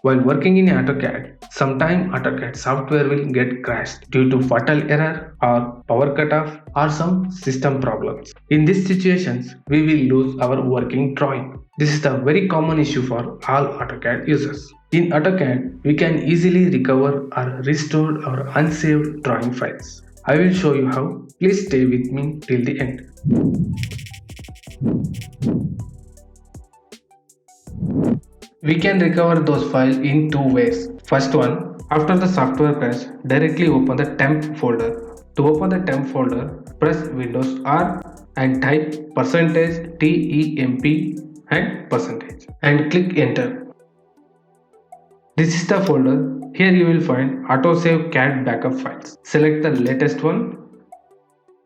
While working in AutoCAD, sometimes AutoCAD software will get crashed due to fatal error or power cutoff or some system problems. In these situations, we will lose our working drawing. This is a very common issue for all AutoCAD users. In AutoCAD, we can easily recover or restore our unsaved drawing files. I will show you how. Please stay with me till the end. We can recover those files in two ways. First one, after the software crash, directly open the temp folder. To open the temp folder, press Windows R and type %temp and percentage and click enter. This is the folder. Here you will find Autosave CAD backup files. Select the latest one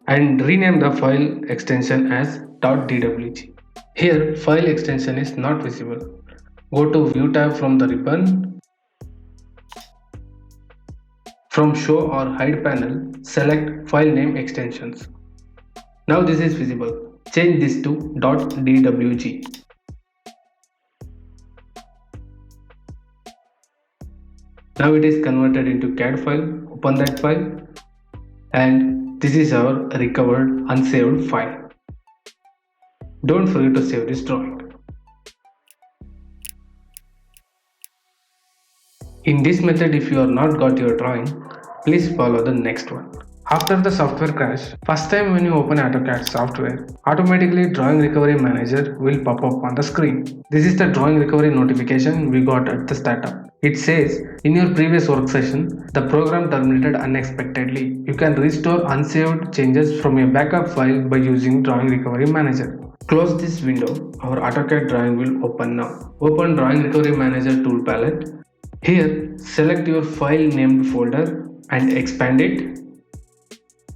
and rename the file extension as .dwg. Here file extension is not visible. Go to View tab from the ribbon. From Show or Hide panel, select File Name Extensions. Now this is visible. Change this to .dwg. Now it is converted into CAD file. Open that file and this is our recovered unsaved file. Don't forget to save this drawing. In this method, if you have not got your drawing, please follow the next one. After the software crash, first time when you open AutoCAD software, automatically Drawing Recovery Manager will pop up on the screen. This is the drawing recovery notification we got at the startup. It says, in your previous work session, the program terminated unexpectedly. You can restore unsaved changes from your backup file by using Drawing Recovery Manager. Close this window. Our AutoCAD drawing will open now. Open Drawing Recovery Manager tool palette. Here, select your file named folder and expand it.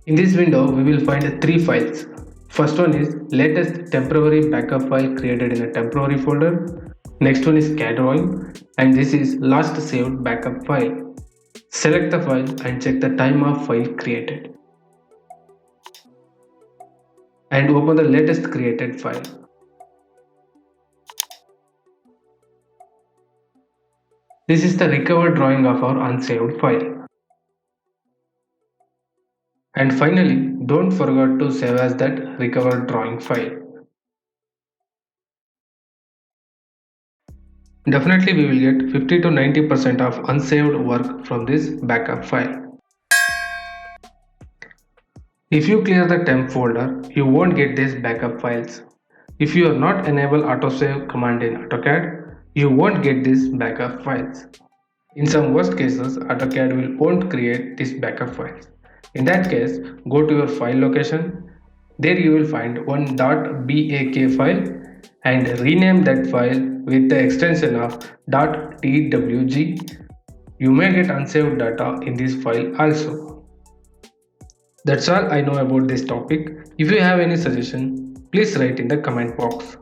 In this window, we will find three files. First one is latest temporary backup file created in a temporary folder. Next one is CAD drawing and this is last saved backup file. Select the file and check the time of file created. And open the latest created file. This is the recovered drawing of our unsaved file. And finally, don't forget to save as that recovered drawing file. Definitely we will get 50 to 90% of unsaved work from this backup file. If you clear the temp folder, you won't get these backup files. If you are not enable autosave command in AutoCAD, you won't get these backup files. In some worst cases, AutoCAD won't create these backup files. In that case, go to your file location. There you will find one .bak file and rename that file with the extension of .twg. You may get unsaved data in this file also. That's all I know about this topic. If you have any suggestion, please write in the comment box.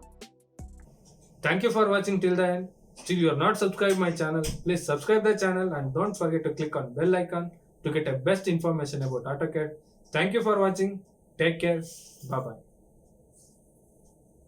Thank you for watching till the end. Still you are not subscribed my channel, please subscribe the channel and don't forget to click on bell icon to get a best information about AutoCAD. Thank you for watching. Take care. Bye bye.